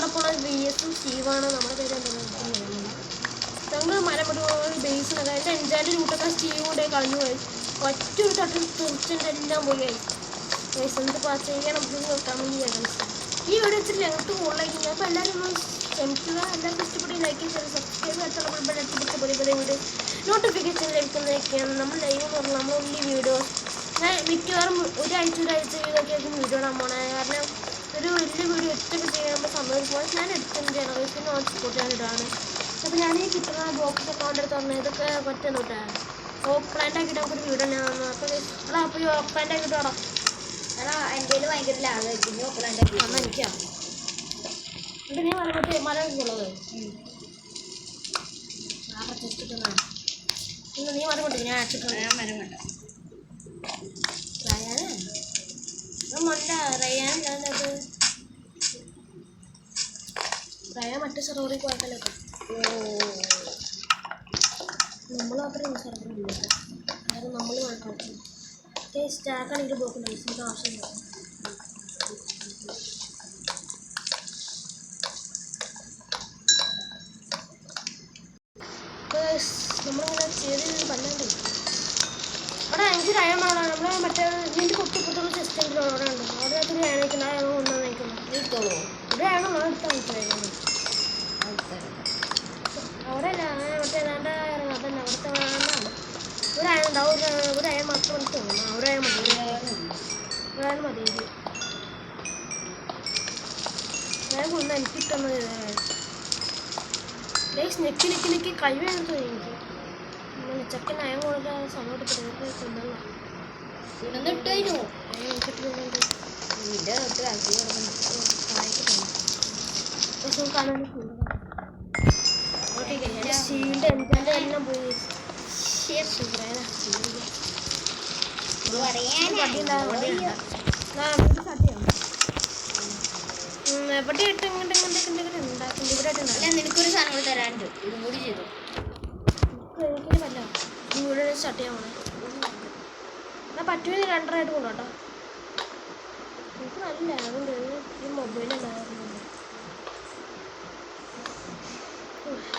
നമ്മുടെ BS-ഉം സ്റ്റീവാണ് നമ്മുടെ പേര് ഞങ്ങൾ മലമുടി ബേസ് അതായത് എൻജാൻ്റെ റൂട്ടൊക്കെ സ്റ്റീവ് കൊണ്ട് കളഞ്ഞു പോയി ഒറ്റ ഒരു തട്ടിൽ തീർച്ചയായിട്ടും എല്ലാം പോയി എന്ത് പാസ് ചെയ്യാൻ നമുക്ക് കമൻറ്റ് ചെയ്യാൻ ഈ വീഡിയോ വെച്ചിട്ട് ഞങ്ങൾക്ക് കൂടുതലായിരിക്കും അപ്പോൾ എല്ലാവരും ഒന്ന് ക്ഷമിക്കുക എല്ലാവർക്കും ഇഷ്ടപ്പെട്ട് ലൈക്ക് ചെയ്ത് സബ്സ്ക്രൈബ് അടുത്ത പുതിയ വീഡിയോ നോട്ടിഫിക്കേഷൻ ലഭിക്കുന്നതൊക്കെയാണ് നമ്മൾ ലൈവ് എന്ന് പറഞ്ഞാൽ നമ്മൾ ഉള്ളി വീഡിയോസ് ഞാൻ മിക്കവാറും ഒരാഴ്ച വീഡിയോക്കെ ആയിരിക്കും വീഡിയോ ഇടാൻ പോണേ കാരണം ഒരു വലിയ വീഡിയോ ഒറ്റയ്ക്ക് ചെയ്യുമ്പോൾ സമ്മതിക്കുമ്പോൾ ഞാൻ എടുത്തതിന് ജനറേഷൻ നോട്ട് സപ്പോർട്ട് ചെയ്യാനിട്ടാണ് അപ്പോൾ ഞാൻ ഈ കിട്ടുന്ന ബോക്സ് അക്കൗണ്ട് എടുത്ത് പറഞ്ഞാൽ ഇതൊക്കെ പറ്റുന്നു കേട്ടോ ഓപ്ലാൻഡ് ആക്കിയിട്ട് നമുക്കൊരു വീഡിയോ ഞാൻ വന്നു അപ്പോൾ എടാ അപ്പോൾ ഈ ഓപ്ലാൻഡ് ആക്കിയിട്ട് വേണം എടാ എൻ്റെ ഭയങ്കര ലാഗായിരിക്കും ഓപ്ലാൻഡ് ആക്കി എന്നാൽ എനിക്കാ എന്നിട്ട് നീ മലമറ്റേ മല ഉള്ളത് ആ പറ്റിച്ചിട്ടുള്ളതാണ് ഇന്ന് നീ മലമുണ്ട് ഞാൻ അടിച്ചിട്ടുണ്ട് ഞാൻ മരം വേണ്ട റയാന് മണ്ട റയാനില്ലാതെ റയാൻ മറ്റേ സെർവറിൽ പോയക്കല്ലോ നമ്മൾ മാത്രമേ ഈ സെർവറില്ല കാരണം നമ്മൾ കളിക്കും സ്റ്റാക്കാണെങ്കിൽ ബ്ലോക്കുണ്ട് നമുക്ക് ആവശ്യമില്ല നമ്മളിങ്ങനെ ചെയ്ത് പല്ലാണ്ട് അവിടെ എനിക്ക് റയം വേണം നമ്മൾ മറ്റേ ഇതിൻ്റെ കൊട്ടിപ്പൊട്ടുള്ള ചെസ്റ്റിൻ്റെ അവിടെ ഉണ്ട് അവിടെ അതൊരു വേണിക്കുന്ന അയാൾ കൊണ്ടുവന്ന് നിൽക്കുന്നു എടുത്തോളൂ ഇവിടെ ആണോ എടുത്താൽ മനസ്സിലായിരുന്നു അവിടെ അല്ല മറ്റേ ഏതാണ്ട് ഇറങ്ങാം തന്നെ അവിടുത്തെ വേണമെന്നാണ് ഒരു അയ ഉണ്ടാവും ഒരു അയ മാത്രം എനിക്ക് തോന്നുന്നു ഒരു അയ മതി ഒരാൾ മതി ഞാൻ കൊണ്ട് എനിക്ക് കിട്ടുന്നത് നെക്കി കൈ വേണം തോന്നി എനിക്ക് ചെക്കൻ അയം കൊടുക്കാൻ സമയം എടുത്തിട്ട് കൊണ്ടല്ല ഇട്ടു കാണാൻ ഷീൽഡ് എന്തായാലും എല്ലാം പോയി എവിടെ ഇട്ട് ഇങ്ങോട്ട് ഉണ്ടാക്കുന്നത് ഇവിടെ നിനക്കൊരു സാധനം തരാനുണ്ട് ഇതും കൂടി ചെയ്തു എനിക്കിന് പറ്റില്ല ഈ വീഡിയോ സ്റ്റാർട്ട് ചെയ്യാൻ പോണേ എന്നാൽ പറ്റുമെങ്കിൽ രണ്ടരായിട്ട് കൊണ്ടോട്ടോ എനിക്ക് നല്ല അതുകൊണ്ട് ഈ മൊബൈലുണ്ടായിരുന്നു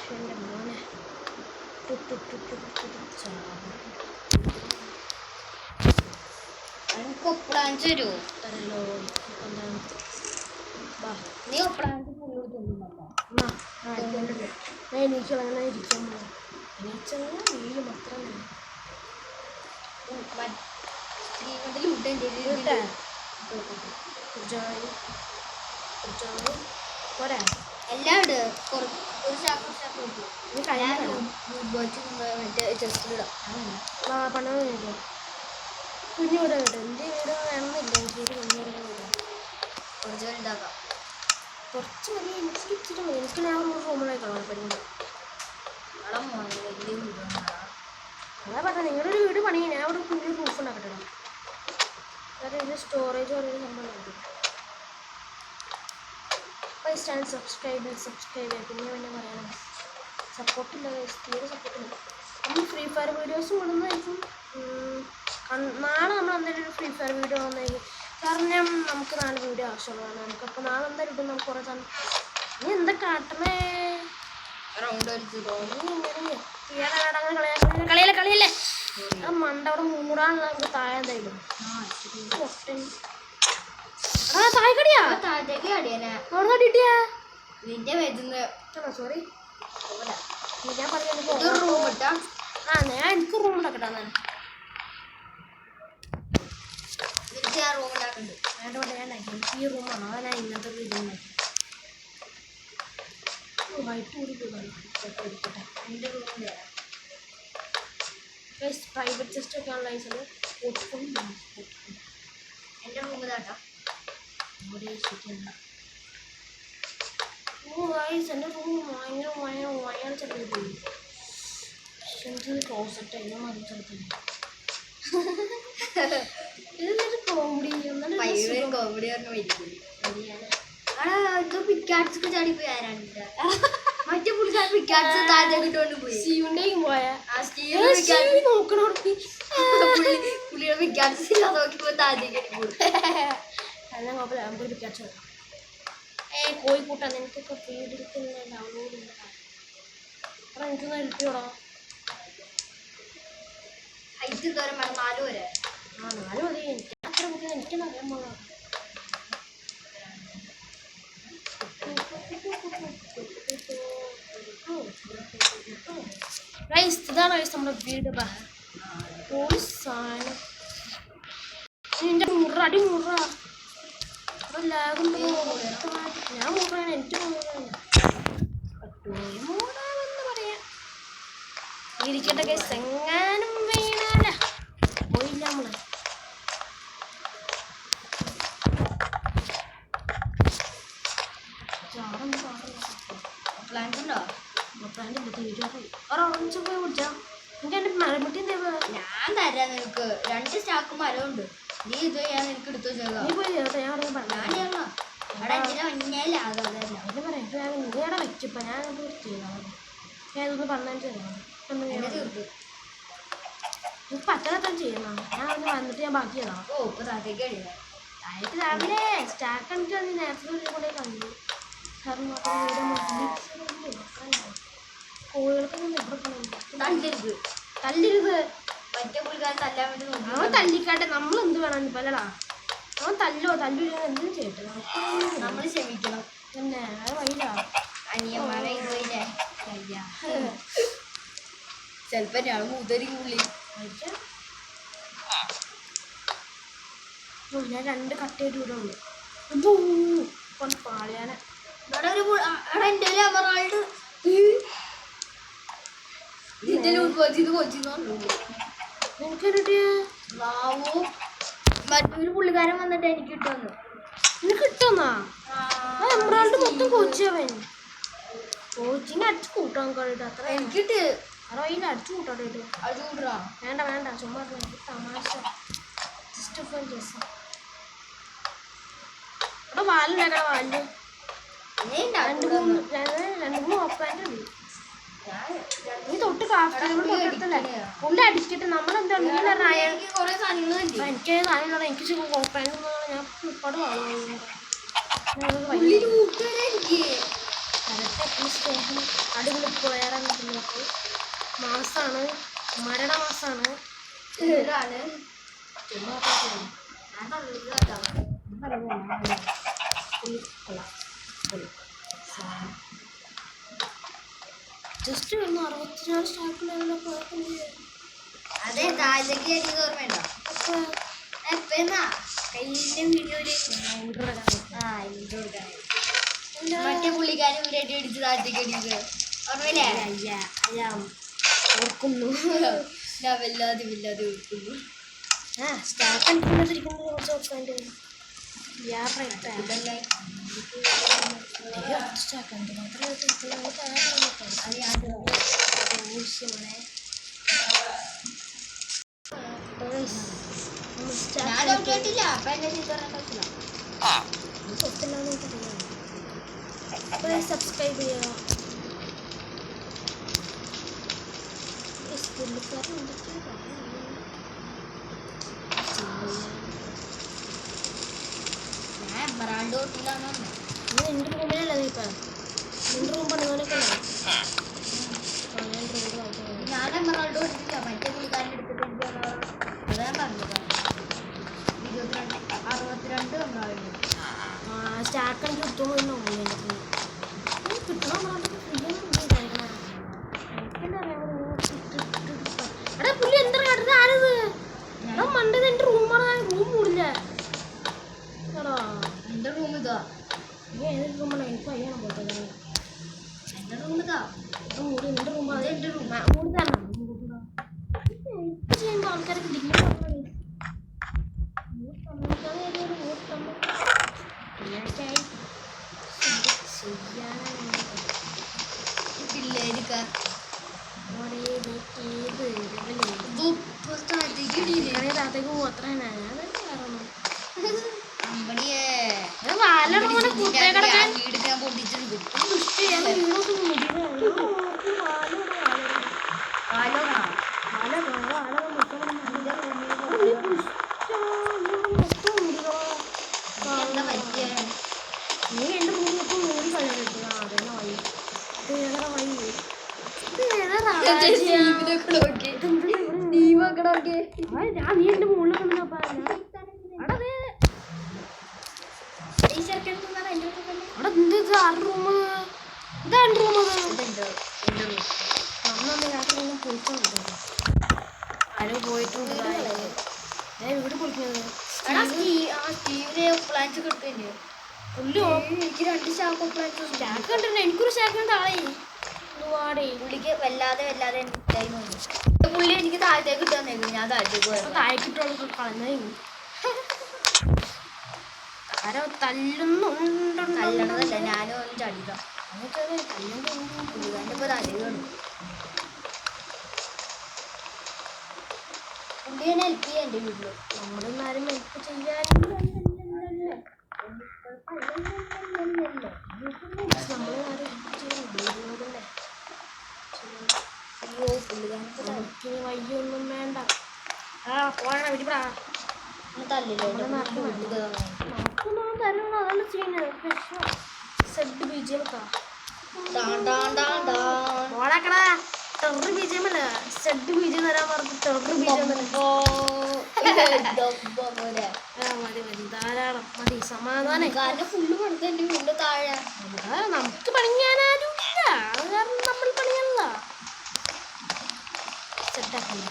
എൻ്റെ മോനെ എനിക്ക് ഒപ്പിടാൻ തരുമോ തരല്ലോ എന്താണ് വാ നീ ഒപ്പിടാൻ തോന്നുന്നുണ്ടോ എനിക്ക് അങ്ങനെ ഇരിക്കാൻ പോകാം എനിച്ചങ്ങനെ വീട് മാത്രം പോരാ എല്ലാം ഉണ്ട് ഒരു മറ്റേ ചെസ്റ്റിലിടാം പണം കഴിഞ്ഞു കുഞ്ഞു വീട് കേട്ടോ എൻ്റെ വീട് വേണമെന്നില്ല എനിക്ക് ഒരു കുഞ്ഞു വീട് കുറച്ച് വലുതാക്കാം കുറച്ച് മതി എനിക്ക് ഇച്ചിരി മതി എനിക്ക് ഞാൻ ഒരു റൂമിലേക്ക് കളർ പറ്റുന്നത് വലിയ വീടാണ് അതാ പറഞ്ഞത് നിങ്ങളുടെ ഒരു വീട് പണി ഞാൻ അവിടെ കുഞ്ഞൊരു പ്രൂഫ് ഉണ്ടാക്കട്ടെ കാരണം ഇതിന് സ്റ്റോറേജ് പറയുന്ന സംഭവം ഉണ്ടാക്കും സബ്സ്ക്രൈബ് പിന്നെ പറയണം സപ്പോർട്ടില്ല തീരെ സപ്പോർട്ടില്ല നമ്മൾ ഫ്രീ ഫയർ വീഡിയോസും ഇടുന്നതായിരിക്കും നാളെ നമ്മൾ എന്തായാലും ഒരു ഫ്രീ ഫയർ വീഡിയോ വന്നേക്കും കാരണം നമുക്ക് നാളെ വീഡിയോ ആവശ്യമുള്ളതാണ് നമുക്കപ്പോൾ നാളെ എന്തായാലും ഇടും നമുക്ക് കുറേ സമയം നീ എന്താ കാട്ടണേ റൗണ്ട് അടിച്ചതോ കളിയല്ലേ ആ മണ്ട അവിടെ മൂടാനുള്ള നമുക്ക് താഴെ എന്തായാലും താഴെക്കടിയാ താഴത്തേക്ക് കടിയാനാ അവിടെ നടിട്ടിയാ നിന്റെ വരുന്ന സോറി ഞാൻ പറഞ്ഞു റൂം ഇട്ടാ ഞാൻ എനിക്ക് റൂം ഉണ്ടാക്കട്ടെ ഞാൻ റൂം ഉണ്ടാക്കുന്നുണ്ട് വേണ്ട ഞാൻ എനിക്ക് ഈ റൂമാണ് അതാ ഞാൻ ഇന്നത്തെ വീഡിയോ വൈറ്റ് കൂടി എടുക്കട്ടെ എൻ്റെ റൂമിൽ പ്രൈവറ്റ് ചെസ്റ്റ് ഒക്കെ ഉള്ള ഐസിൽ ഒട്ടും എൻ്റെ റൂം ഇതാട്ടോ എൻ്റെ റൂം ഭയങ്കര ചെറുതായി പോയി എനിക്ക് ക്ലോസറ്റ് അതിനെ മറിച്ചെടുത്തു ഇതൊരു കോമഡി കോമഡി പറഞ്ഞ പിക്കാട്സൊക്കെ ചാടിപ്പോയി ആരാണ് മറ്റേ പുള്ളിക്കാരൻ പിക്കാട്സ് താഴത്തേക്ക് ഇട്ടുകൊണ്ട് പോയി സ്റ്റീവിൻ്റെയും പോയാ നോക്കണോ പുള്ളി വീഡിയോ പിക്കാച്ചില്ല നോക്കിപ്പോ താഴേക്ക് എല്ലാം കുഴപ്പമില്ല നമുക്ക് പിക്കാച്ച കോഴിക്കൂട്ടാൻ എനിക്കൊക്കെ വീടെടുക്കുന്ന ഡൗൺലോഡ് ഇല്ല അപ്പൊ എനിക്കൊന്ന് ഹെൽപ്പ് ചെയ്യണോ ഹൈറ്റ് ദൂരം വേണം 4 വരെ ആ 4 മതി എനിക്ക് അത്ര കുട്ടികൾ എനിക്കൊന്നും അറിയാൻ പോകാം ഇതാണ് നമ്മുടെ വീട് ഒരു സാധനം നിന്റെ മുറ അടി മുറ ലാഗും ഞാൻ മുറാണ് എനിക്ക് മൂടാമെന്ന് പറയാം ഇരിക്കട്ടെ കേസ് എങ്ങാനും വീണാല പോയില്ല നമ്മള് പ്ലാൻസ് ഉണ്ടോ പ്ലാന്റ് ഇല്ല തീരുമാനം ഒരോറഞ്ച് പോയി കുടിച്ചാ എനിക്ക് എൻ്റെ മരമുട്ടി ഞാൻ തരാം നിനക്ക് 2 സ്റ്റാക്ക് മരമുണ്ട് നീ ഇത് ഞാൻ നിനക്ക് എടുത്തു വെച്ചേക്കാം നീ പോയി ചേർത്താ ഞാൻ ഞാൻ ചെയ്യാം അവിടെ എന്തിനാ മഞ്ഞയിലാകാതെ ഇത് പറയാം നീടെ വെച്ചിപ്പോ ഞാനത് ചെയ്താൽ ഞാൻ ഇതൊന്ന് പറഞ്ഞു തരാം ഇപ്പൊ അത്ര ചെയ്യണം ഞാൻ ഒന്ന് വന്നിട്ട് ഞാൻ ബാക്കി ചെയ്താം ഓ ഇപ്പൊ താഴത്തേക്ക് കഴിയാ താഴത്ത് രാവിലെ സ്റ്റാക്ക് എനിക്ക് അത് നേരത്തെ കൊണ്ടേ കണ്ടു കാരണം കോഴികൾക്കൊന്നും തല്ലരുത് തല്ലരുത് മറ്റേ പുള്ളിക്കാരൻ തല്ലാൻ വേണ്ടി അവൻ തല്ലിക്കാട്ടെ നമ്മൾ എന്ത് വേണം ഇപ്പൊ അല്ലടാ അവൻ തല്ലില്ല എന്തും ചെയ്യട്ടെ നമ്മൾ ക്ഷമിക്കണം പിന്നെ അത് വൈകില്ല അനിയന്മാരെ ചെലപ്പോ ഞാൻ മുതരി പുള്ളി ഞാൻ 2 കട്ടയായിട്ട് ഇവിടെ ഉള്ളു കൊണ്ട് പാളിയാനെ എന്റെ എമറാൾഡ് മറ്റൊരു പുള്ളിക്കാരൻ വന്നിട്ട് എനിക്ക് കിട്ടുന്നു നിനക്ക് കിട്ടുന്നാ എമറാൾഡ് മൊത്തം കോച്ചവൻ കോച്ചിങ് അടിച്ചു കൂട്ടാൻ കഴിയിട്ട് അത്ര എനിക്കിട്ട് അറിയില്ല അടിച്ചു കൂട്ടാട്ടോ അത് കൂട്ടാ വേണ്ട ചുമ്മാ തമാശ അവിടെ വാലുണ്ടാക്കണ വാല് 2-3 ഓപ്പാൻ്റെ ഉണ്ട് നീ തൊട്ട് തൊട്ടടുത്തല്ലേ പുള്ളി അടിച്ചിട്ട് നമ്മളെന്താ എനിക്ക് കുറെ സാധനങ്ങൾ എനിക്ക് സാധനം എനിക്ക് ഓപ്പാൻ ഞാൻ ഒരുപാട് സ്നേഹം അടിപൊളി പോയാറാൻ നോക്ക് മാസാണ് മരണമാസാണ് ഇതാണ് ജസ്റ്റ് ഒന്ന് 64 സ്റ്റാക്കുള്ളതൊക്കെ അതെ താഴേക്ക് അടി ഓർമ്മയുണ്ടോ എപ്പെന്നാ കഴിഞ്ഞ വീഡിയോയില് ഇൻട്രോ കൊടുക്കാൻ മറ്റേ പുള്ളിക്കാരൻ റെഡി അടിച്ച് താഴത്തേക്ക് അടിച്ചത് ഓർമ്മയില്ലേ ഓർക്കുന്നു ഞാൻ വല്ലാതെ ഓർക്കുന്നു സ്റ്റാക്ക് അടിക്കുന്നതിരിക്കുന്നത് കുറച്ച് ഓർക്കാൻ്റെ സബ്സ്ക്രൈബ് ചെയ്യുക നിന്റെ റൂമിലല്ലേ നീ ഇപ്പം നിന്റെ റൂം പണിതാനൊക്കെ ഞാൻ എമറാൾഡ് കൊടുത്തില്ല മറ്റേ പുള്ളിക്കാരൻ എടുത്തിട്ട് അതാ പറഞ്ഞത് 62 എമറാൾഡ് സ്റ്റാക്ക് എനിക്ക് കിട്ടുമോ കിട്ടണം എടാ പുള്ളി എന്താ കാട്ടുന്നത് ആരത് എടാ മണ്ടത് എൻ്റെ റൂമാണ് റൂം മൂടില്ല എടാ എന്റെ റൂം ഇതാ ഏതൊരു റൂമാണ് എനിക്ക് അയ്യാണ് പോട്ടത് എന്റെ റൂം ഇതാ മൂടി എൻ്റെ റൂം അത് എന്റെ റൂം മൂടി തരണം ചെയ്യുമ്പോൾ ആൾക്കാരൊക്കെ ഡിഗ്രി പിള്ളേർക്ക് താത്തേക്ക് പോകും അത്ര തന്നെ വീട് പൊട്ടിച്ചെടുക്കും ഞാൻ നീ എന്റെ മുകളിൽ കൊണ്ടുവന്നപ്പാ അവിടെ എന്ത് ആറ് റൂം ഇതാണ് റൂം അന്നൊന്ന് രാത്രി പൊളിച്ചോണ്ട് ആരോ പോയിട്ടുണ്ട് വീട് പൊളിക്കുന്നത് എനിക്ക് 2 ശാഖ പ്ലാന്റ് സ്റ്റാക്ക് കണ്ടിട്ടുണ്ട് എനിക്കൊരു സ്റ്റാക്ക് ഉണ്ട് ആളെ ഒരുപാടേ പുള്ളിക്ക് വല്ലാതെ പുള്ളി എനിക്ക് താഴത്തേക്ക് ഇട്ടാന്നേക്കും ഞാൻ താഴത്തേക്ക് പോയത് താഴെക്കിട്ടുള്ള കളഞ്ഞു ആരോ തല്ലുന്നുണ്ടല്ല ഞാനും ഒന്ന് ചടിക്കാം പുള്ളിക്കാരൻ്റെ ഇപ്പൊ തലയാണ് പുള്ളിയെ ഹെൽപ്പ് ചെയ്യാൻ എൻ്റെ വീട്ടില് നമ്മളൊന്നും ആരും ഹെൽപ്പ് ചെയ്യാൻ വയ്യൊന്നും വേണ്ട പോണ വിടിപ്പാ തല്ലില്ല നമുക്കൊന്നും തരണം അതാണ് ചെയ്യുന്നത് സെഡ് ബീജിയം ഓടാക്കടാ ടെറർ ബീജിയം അല്ല സെഡ് ബീജിയം തരാൻ പറഞ്ഞു ടെറർ ബീജിയം മതി മതി ധാരാളം മതി സമാധാനം ഫുള്ള് കൊടുത്തല്ലേ ഫുള്ള് താഴെ നമുക്ക് പണിയാനാരും ഇല്ല അത് കാരണം നമ്മൾ പണിയല്ല സെറ്റാക്കല്ലേ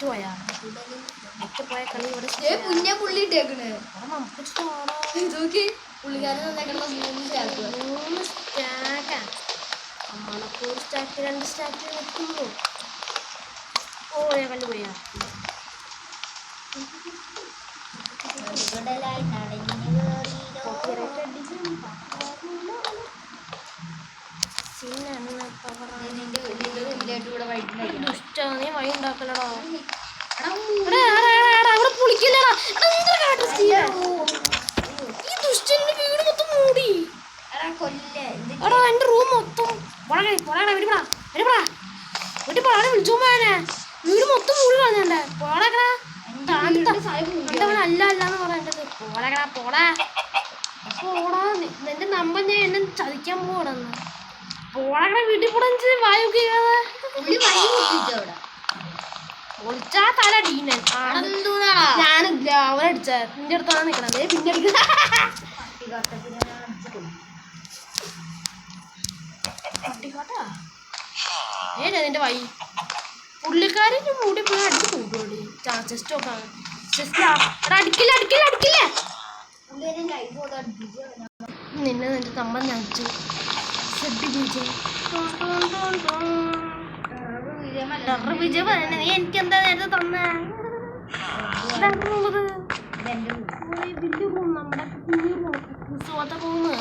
പോയാ പോയ കളി ഇവിടെ പുന്നെ പുള്ളി ഇട്ടേക്കണ് നമുക്ക് നോക്കി പുള്ളിക്കാരൻ തന്നേക്കുള്ള 3 സ്റ്റാക്കാ നമ്മളൊക്കെ ഒരു സ്റ്റാക്ക് 2 സ്റ്റാക്ക് നിൽക്കുന്നു പോയാ കല്ല് പോയാ ദുഷ്ട നീ വഴി ഉണ്ടാക്കലടാ ഇവിടെ പുളിക്കില്ലടാ ഈ ദുഷ്ടന്റെ വീട് മൊത്തം മൂടി എടാ എന്റെ റൂം മൊത്തം വിളിച്ചോനെ വീട് മൊത്തം മൂടി കളഞ്ഞേ പോടാക്കടാ അല്ല അല്ലാന്ന് പറയണ്ടത് പോടാക്കടാ പോടാ നിന്റെ നമ്പർ ഞാൻ എന്നെ ചതിക്കാൻ പോടന്ന് പോടാക്കടാ വീട്ടിൽ പോടാ വായൊക്കെ ഒളിച്ചാ തല ഡീനൻ ഞാനില്ല അവനടിച്ച നിന്റെ അടുത്താണ് നിക്കണത് പിന്നെ പട്ടിക്കാട്ടാ നിന്റെ വൈ പുള്ളിക്കാരൻ്റെ മൂടി പോയി അടിച്ച് കൂട്ടുകൂടി ചെസ്റ്റ് നോക്കാണ് അടിക്കില്ല അടിക്കില്ല അടിക്കില്ല നിന്നെ നിന്റെ തമ്മൻ ഞടിച്ചു വിജയ പറയണ നീ എനിക്ക് എന്താ നേരത്തെ തന്നേ വലിയ റൂം നമ്മുടെ കുഞ്ഞു റൂം സോത്ത റൂമ്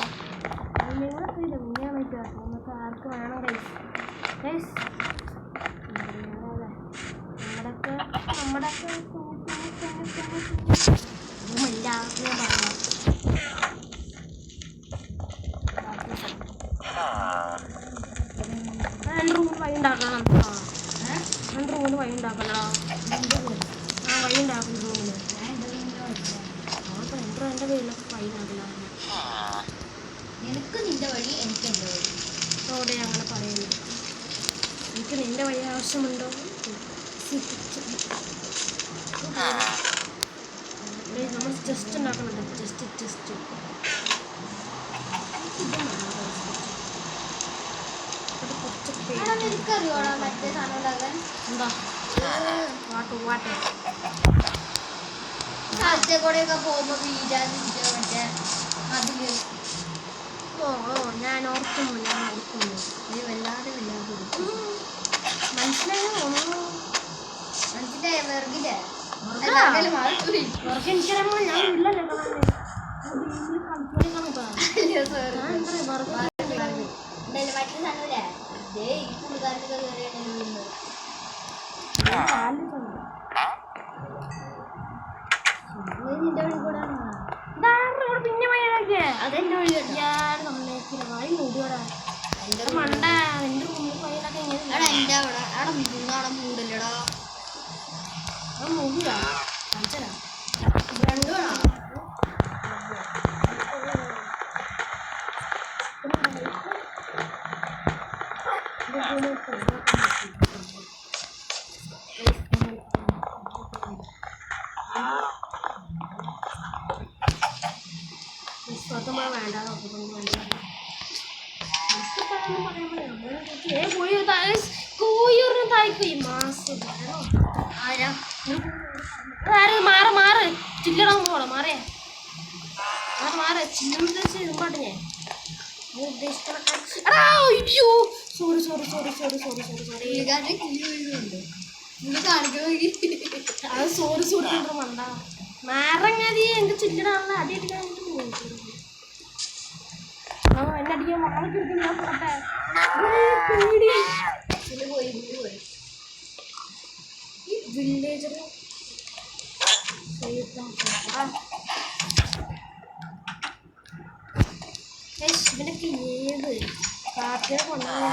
നിങ്ങൾക്ക് ആർക്ക് വേണം ഗൈസ് നമ്മുടെയൊക്കെ റൂമല്ല ഞാൻ പറയാം റൂമിൽ വഴി ഉണ്ടാക്കണം റൂമിൽ വഴി ഉണ്ടാക്കണോ വഴി ഉണ്ടാക്കും റൂമിൽ എൻ്റെ പേരിലൊക്കെ വഴി ഉണ്ടാക്കില്ല നിനക്ക് നിന്റെ വഴി എനിക്ക് എൻ്റെ വഴി അതോടെ അങ്ങനെ പറയുന്നു എനിക്ക് നിന്റെ വഴി ആവശ്യമുണ്ടോ നമ്മൾ ജസ്റ്റ് ഉണ്ടാക്കുന്നുണ്ട് ജസ്റ്റ് എനിക്കറിയോടാ മറ്റേ സാധനം ഉണ്ടാക്കാൻ എന്താ വാട്ട് സ്ഥലത്തെ കൂടെയൊക്കെ പോകുമ്പോ വീഴാതിരിക്കുക മറ്റേ അതില് ഞാൻ ഓർക്കുന്നു നീ വല്ലാതെ മനസ്സിലായോ മനസ്സിലായ വെറുകില്ലേ എനിക്കറിയാമോ ഞാൻ ഇല്ലല്ലോ മറ്റേ സാധനമില്ലേ ഈ പുള്ളിക്കാരനൊക്കെ കയറിയാണ് നിന്റെ വഴി കൂടെ പിന്നെ വഴിയാക്കിയ അതെന്റെ വഴി ഞാൻ സമ്മതിക്കില്ല വഴി മൂടിയോടാ എന്റെ മണ്ട എന്റെ റൂമിൽ വഴിയിലൊക്കെ എങ്ങനെ എന്റെ അവിടെ മൂടല്ലടാ മൂടിയാ കാണിച്ചരാ രണ്ടു വേണോ നമ്മൾ വേണ്ട കോയൂറിന് തായ്പോയി മാസം മാറ് മാറ് ചില്ലടാൻ പോകണം മാറേ മാറ് ചില്ലുമ്പോട്ട് ഞാൻ ഉദ്ദേശിക്കണ sorry sorry sorry sorry sorry sorry sorry അത് സോറി സോറി വേണ്ട മാറങ്ങാതി എനിക്ക് ചില്ലടാണല്ലോ അടിയടിക്കാൻ എന്നെ അടിക്കാൻ വാളൊക്കെ എടുക്കും ഞാൻ പോട്ടെ പേടി വില്ലേജർ ഇവനൊക്കെ ഏത് കാട്ടിനെ കൊണ്ടാണ്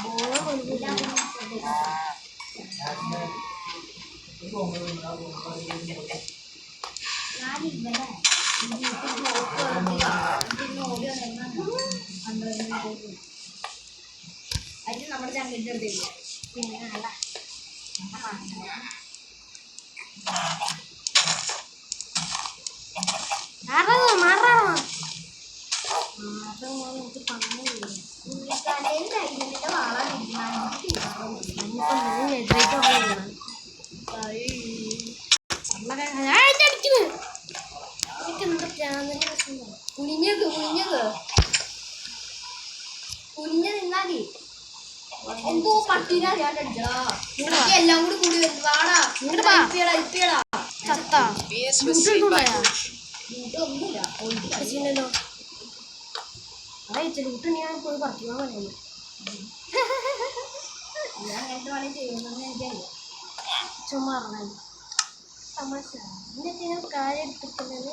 ബോളം കൊണ്ടുപോയി നമ്മുടെ ചങ്കിന്റെ അടുത്തില്ല പിന്നെ അല്ല കുനിഞ്ഞത് നിന്നാതി എന്തോ പട്ടീനാ ഞാൻ അടിച്ചടാ എല്ലാം കൂടി വാടാ ഒന്നുമില്ല ലൂട്ട് ഞാൻ പോയി പറിക്കാൻ പറയുന്നു അങ്ങനത്തെ പണി ചെയ്യുമെന്ന് എനിക്കറിയാം ചുമ്മാ തമാശ എന്നിട്ട് ഞാൻ കാര്യം എടുത്തിട്ടുള്ളത്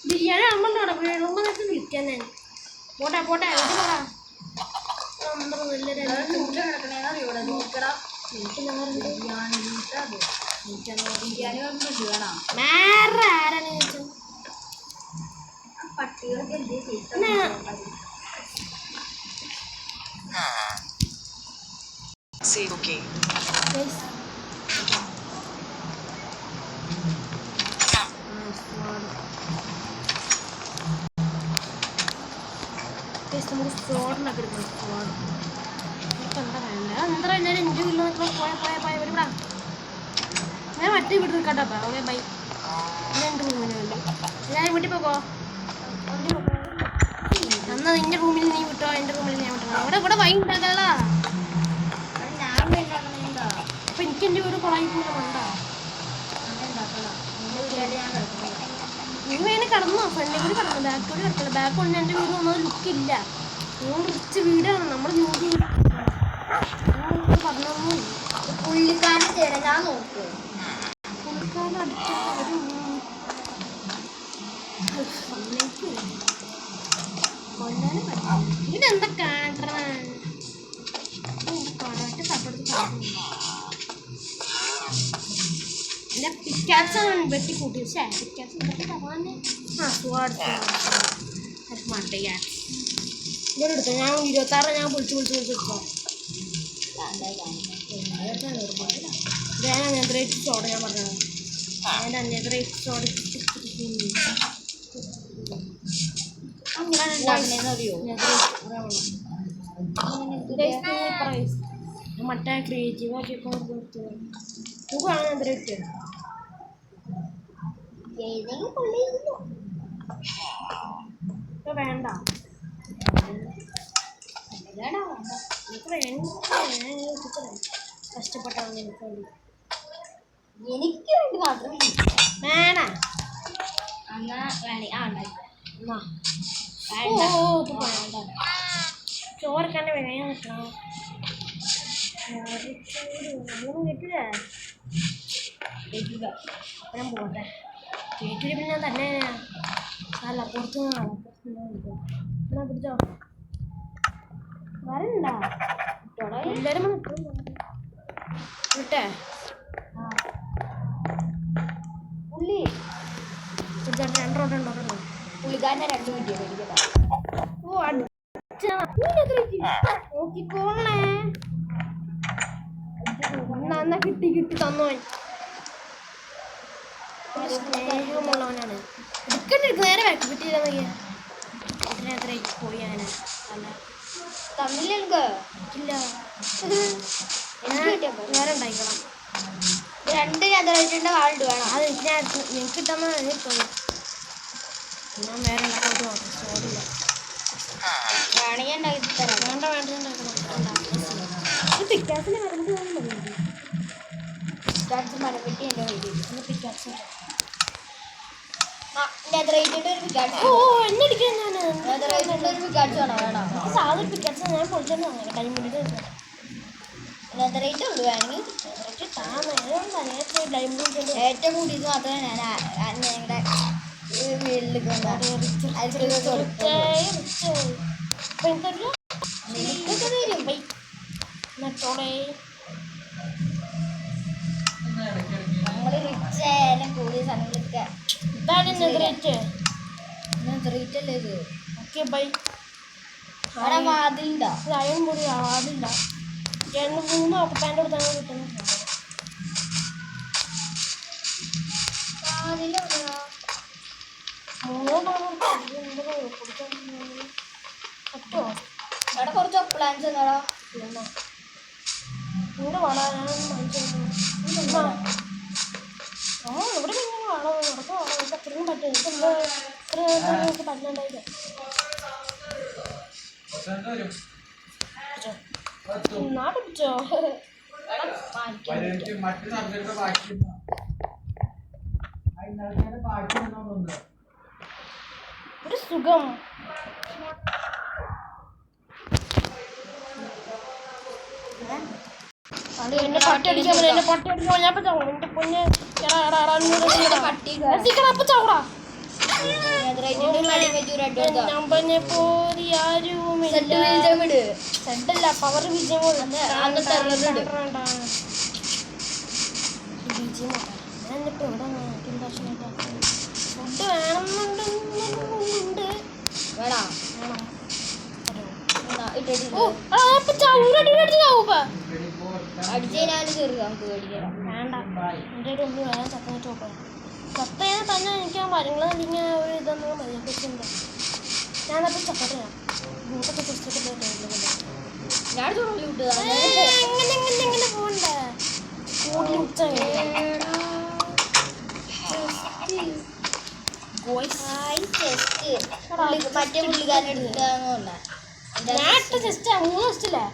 ബിരിയാണി ആകുമ്പോഴാണ് വീഴുമ്പോൾ വിളിക്കാൻ ഞാൻ പോട്ടെ പോട്ടെ പോടാ പട്ടികളൊക്കെ Save okay. നമുക്ക് സ്ക്വാഡിനൊക്കെ എടുക്കണം സ്ക്വാഡ് നമുക്ക് എന്താ വേണ്ട എന്താ എല്ലാവരും എൻ്റെ വീട്ടിൽ പോയ ഇവിടെ ഞാൻ മറ്റേ വീട്ടിൽ നിൽക്കട്ടോ ഓക്കെ ബൈ ഞാൻ എൻ്റെ റൂമിന് വേണ്ടി ഞാൻ വീട്ടിൽ പോകോ എന്നാ നിന്റെ റൂമിൽ നീ വിട്ടോ എൻ്റെ റൂമിൽ ഞാൻ വിട്ടോ ഇവിടെ വൈൻ ഉണ്ടാക്കാതാ അപ്പൊ എനിക്ക് എൻ്റെ വീട് കുളായി പോലെ വേണ്ട നീ വേണേ കടന്നോ ഫ്രണ്ടിൽ കൂടി കടന്നു ബാക്ക് കൂടി കിടക്കില്ല ബാക്ക് കൊണ്ട് എൻ്റെ വീട് ഒന്നും ലുക്കില്ല അതുകൊണ്ട് റിച്ച് വീടാണ് നമ്മൾ ജോലി പറഞ്ഞൊന്നും പുള്ളിക്കാരൻ തിരഞ്ഞാ നോക്ക് പുള്ളിക്കാരൻ അടുത്ത കൊല്ലാനും പറ്റില്ല ഇതെന്താ കാട്ടണ പടവട്ട് തപ്പെടുത്ത് എൻ്റെ പിക്കാസ് വെട്ടി കൂട്ടി പിക്കാസ് മട്ടയാ ഇവിടെ എടുത്തോ ഞാൻ 26 ഞാൻ വിളിച്ച് എടുത്തോ ഞാൻ അങ്ങനത്തെ ചോട ഞാൻ പറഞ്ഞത് അതിൻ്റെ അങ്ങനത്തെ ചോട മറ്റേ ക്രിയേറ്റീവ് ആക്കിയപ്പോൾ സുഖമാണ് എന്തൊക്കെ വേണ്ട കഷ്ടപ്പെട്ടാണ് എനിക്ക് വേണ്ടി മാത്രം വേണ എന്നാ വേണേ വേണ്ട ചോറൊക്കെ വേഗം കിട്ടണം കേട്ടില്ല ഞാൻ പോട്ടെ കേട്ടില്ല പിന്നെ തന്നെ അല്ല പുറത്തു എന്നാ പിടിച്ചോ വരണ്ട എല്ലാവരും വിട്ടേ പുള്ളി രണ്ട് റോഡ് ഉണ്ടോ പുള്ളിക്കാരനെ 2 വീഡിയോ മേടിക്കട്ടെ ഓ നോക്കിക്കോളേ എന്നാ കിട്ടി തന്നോൻ സ്നേഹമുള്ളവനാണ്. എടുക്കണ്ട നേരെ ബാക്ക് കിട്ടിയില്ല മയ്യ. ഇതിനെത്ര പോയി അങ്ങനെ അല്ല തന്നില്ല എനിക്ക് ഇല്ല എനിക്ക് കിട്ടിയ വേറെ ഉണ്ടായിക്കണം. 2 നെതറൈറ്റിന്റെ വാളുണ്ട് വേണം. അത് എനിക്ക് കിട്ടുന്ന തോന്നി. ഞാൻ വേറെ ഉണ്ടാക്കാത്ത മാത്രം സ്റ്റോറില്ല. വേണമെങ്കിൽ ഉണ്ടാക്കി തരാം. വേണ്ട പിക്കാസിന്റെ മരമുണ്ട് മരപ്പെട്ടി എൻ്റെ കയ്യിൽ. പിക്കാസ് നെതറൈറ്റിന്റെ ഒരു പിക്കാട്സ് ഓ എന്നടിക്കാൻ ഞാൻ നെതറൈറ്റിന്റെ ഒരു പിക്കാട്സ് വേണം. സാധനം പിക്കാസ് ഞാൻ പൊളിച്ചെന്ന് ഡയമണ്ട് നെതറൈറ്റ് ഉള്ളൂ വേണമെങ്കിൽ. ഏറ്റവും കൂടിയത് മാത്രമേ ഞാൻ ഞങ്ങളുടെ വീട്ടിൽ നമ്മള് റിച്ച് ആയാലും കൂടിയ സമയത്തൊക്കെ നെതറൈറ്റ് അല്ലേ ഇത്. Okay bye. അവിടെ വാതിലുണ്ടോ? അയൺ മുറി ആടില്ല. 3 ഓക്കപ്പാൻ്റെ അടുത്താണ് കിട്ടുന്നത്. അവിടെ കുറച്ച് പ്ലാൻസ് ഉണ്ടോ? ഇവിടെ വളരാൻ ഇവിടെ വളോ നടക്ക വളോ അത്രയും പറ്റും. ഇത്ര പറ്റുന്നുണ്ടായില്ല. പിടിച്ചോ ഒരു സുഖം. എന്നെ പട്ടി അടിക്കാൻ ഞാൻ എന്റെ പൊന്നെ ചവടാ പോലെ ആരുമില്ല. സെഡല്ല പവർ വിജയം ഞാനിപ്പോ ഇവിടെ ഫുഡ് വേണമെന്നുണ്ട്. വേണം അടിച്ചാൽ കയറുക നമുക്ക് മേടിക്കണം. വേണ്ട എൻ്റെ ഒരു ഉള്ളു വേണം. ചത്തനിട്ട് നോക്കാം. ചത്തയാൽ തന്നെ എനിക്ക് ആ മരങ്ങൾ അല്ലെങ്കിൽ ഒരു ഇതൊന്നും മര്യാദക്കുണ്ട്. ഞാനപ്പോൾ ചക്കട്ടയാണ് ബൂട്ടൊക്കെ തിരിച്ചിട്ട് ഞാൻ എങ്ങനെ പോകണ്ടേ കൂടുതൽ ഉച്ച മറ്റേ പുള്ളിക്കാരൻ എടുത്താന്ന് പറഞ്ഞാൽ ഞാൻ ടെസ്റ്റ് 3 ടെസ്റ്റല്ലേ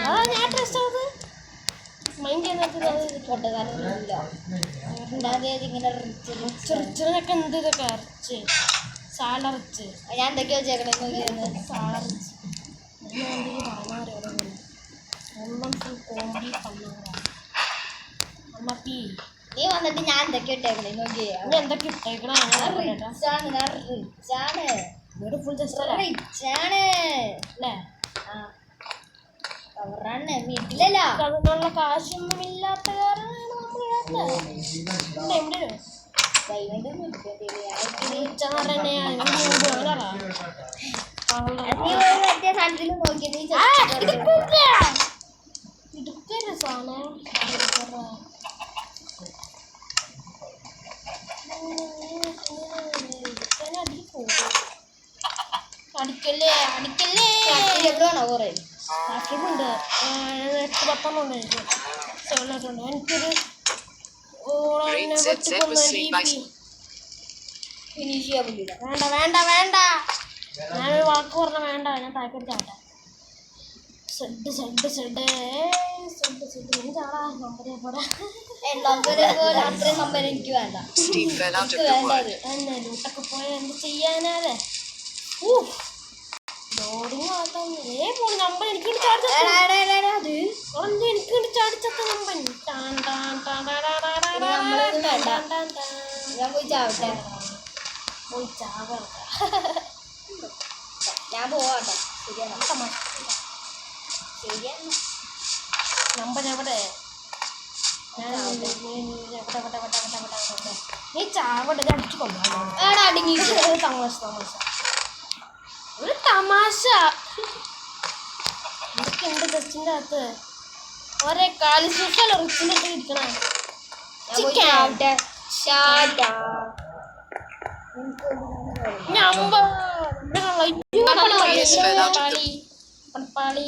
അതാ ഞാൻ ടെസ്റ്റ് ആവുന്നത് മൈൻഡ് ചെയ്യുന്ന പൊട്ടക്കാരൊന്നുമില്ല. ഇങ്ങനെ ചെറിച്ചൊക്കെ എന്ത് ഇതൊക്കെ അരച്ച് സാലറച്ച് ഞാൻ എന്തൊക്കെയാ വെച്ചേക്കണേന്ന് സാലറച്ച് ഞാൻ എന്തെങ്കിലും പറഞ്ഞറിയാം. Full comedy പണ്ണാറാണ് അമ്മപ്പി. നീ വന്നിട്ട് ഞാൻ എന്തൊക്കെയാ ഇട്ടേക്കണേ നോക്കിയേ. നീ എന്തൊക്കെ ഇട്ടേക്കണ റിച്ചാണ് വീട് ഫുൾ ജസ്റ്റ് റിച്ചാണ് അല്ലേ? കവറാണ് വീട്ടിലല്ല. അതിനുള്ള കാശൊന്നും ഇല്ലാത്ത കാരണമാണ് നമ്മൾ ഇടുക്കൊരു സാധനം അടിക്കല്ലേ എവിടെയാണോ കുറേ ആക്കിയിട്ടുണ്ട്. 8-10 ഉണ്ട് എനിക്ക്. 7 എനിക്കൊരു ഫിനിഷ് ചെയ്യാൻ പറ്റില്ല. വേണ്ട ഞാനൊരു വാക്ക് പറഞ്ഞ വേണ്ട. ഞാൻ താല്പര്യത്താട്ടെ സെഡ് ചാടാ നമ്പരെ പോടാ. അത്രയും നമ്പർ എനിക്ക് വേണ്ട. എന്നെ ലൂട്ടൊക്കെ പോയ എന്ത് ചെയ്യാനാലേ. ലോഡിങ് ആക്കാൻ പോണ നമ്പർ എനിക്ക് ചാടിച്ചത്ത നമ്പൻ ഞാൻ പോയി ചാവട്ടെ. പോയി ചാവ ഞാൻ പോവാട്ടോ. ശരിയാണ് നമ്പൻ എവിടെ? നീ ചാവട്ടെ. ഇത് അടിച്ചു കൊണ്ടുപോകാൻ അടങ്ങി ഒരു തമാശ. എന്തൊക്കെയുണ്ട് ടെസ്റ്റിൻ്റെ അകത്ത്? ഒരേ കാലിസൂസല്ല റിച്ചിലിട്ട് ഇരിക്കണേ പണപ്പാളി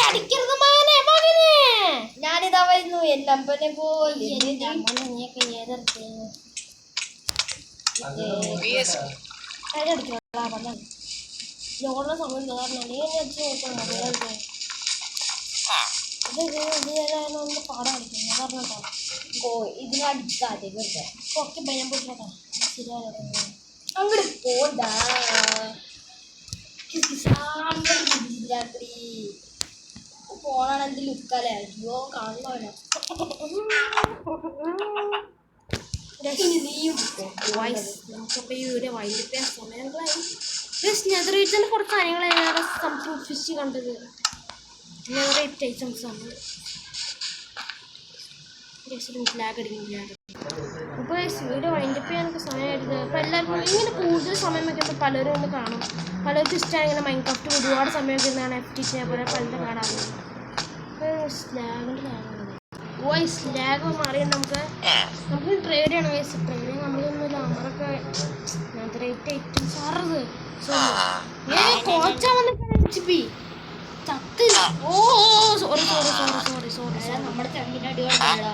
അടിക്കരുത് മോനെ മകനെ. ഞാനിതാ വരുന്നു എന്റെ അമ്പനെ പോലെ ലോണ സമയം പാടാ കളിക്കുന്നത് പറഞ്ഞോ. ഓ ഇതിനടിക്കാതെ വെറുതെ ഒക്കെ ഭയം പോയിട്ടാ ശരിയാ. അങ്ങോട്ട് പോണ്ടാ രാത്രി ഫോണാണ് എന്ത് ലുക്കല്ലേ. അയ്യോ കാണണമല്ലോ. നമുക്കിപ്പോൾ ഈ വീഡിയോ വൈകിട്ട് സമയങ്ങളായി. നെതറേറ്റിൻ്റെ കുറച്ച് കാര്യങ്ങളാണ് സംതിങ് ഫിഷ് കണ്ടത്. നെതറേറ്റ് ഐറ്റംസ് ആണ്. ലാഗ് അടിക്കുന്നില്ല. അപ്പോൾ വീഡിയോ വൈൻഡപ്പ് ചെയ്യാനൊക്കെ സമയമായിരുന്നു. അപ്പോൾ എല്ലാവർക്കും ഇങ്ങനെ കൂടുതൽ സമയം വയ്ക്കുമ്പോൾ പലരും ഒന്ന് കാണും. പലർക്കും ഇഷ്ടമാണ് ഇങ്ങനെ മൈൻക്രാഫ്റ്റ് ഒരുപാട് സമയം വയ്ക്കുന്നതാണ്. FTC പോലെ പലരും കാണാറുണ്ട്. സ്ലാഗിൻ്റെ സ്ലാഗ് മാറിയാൽ നമുക്ക് ട്രേഡ് ചെയ്യണം. ട്രേഡ് ചെയ്യാൻ നമ്മളൊന്നുമില്ല. നമ്മളൊക്കെ നെതറേറ്റ് ഐറ്റംസ് ആറത് കോച്ചാ വന്നിട്ട് ചത്ത്. ഓ sorry sorry sorry sorry sorry sorry. നമ്മുടെ ചങ്കിന്റെ അടിപൊളിയാടാ.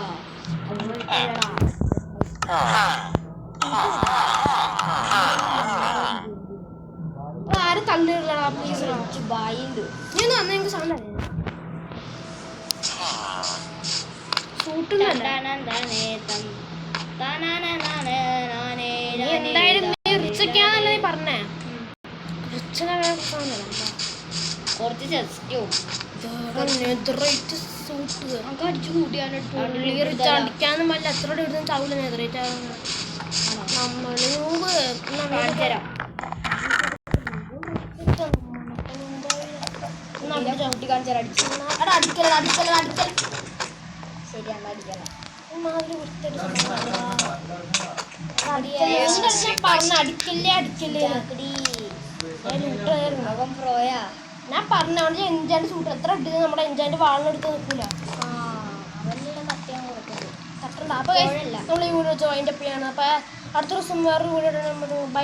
ആരും തള്ളിടാ പ്ലീസ്. ബായിണ്ട് ഞാൻ വന്ന എനിക്ക് സൗണ്ട് സൂട്ടുന്നല്ല. എന്തായാലും റിച്ചൊക്കെയാണല്ലോ നീ പറഞ്ഞേ. കുറച്ച് ചെസ്റ്റും നെതറേറ്റ് സൂട്ട് നമുക്ക് അടിച്ചു കൂട്ടിയാലിട്ട് അടിക്കാനും വല്ല എത്ര ഇടുന്ന ചാവില്ല. നെതറേറ്റ് നമ്മള് കാണിച്ചുതരാം. ചവിട്ടി കാണിച്ചാൽ അടിച്ചു അടിക്കല അടിക്കല അടിക്കല. ശരിയാണ് അടിക്കല. പറഞ്ഞ അടിക്കല്ലേ അടിക്കല്ലേ. മകം പ്രോയാ. ഞാൻ പറഞ്ഞോണ്ട് എൻജാൻ്റെ സൂട്ട് എത്ര ഇട്ടത് നമ്മുടെ എൻജാൻ്റെ വാളിനെടുത്ത് നിൽക്കൂല. അതെല്ലാം കത്തിയാൻ കൊടുക്കുന്നത് തട്ടണ്ട. അപ്പോൾ നമ്മൾ ഈ വീഡിയോ ജോയിൻ്റ് അപ്പ് ചെയ്യണം. അപ്പോൾ അടുത്ത ദിവസം വേറൊരു വീഡിയോ ബൈ.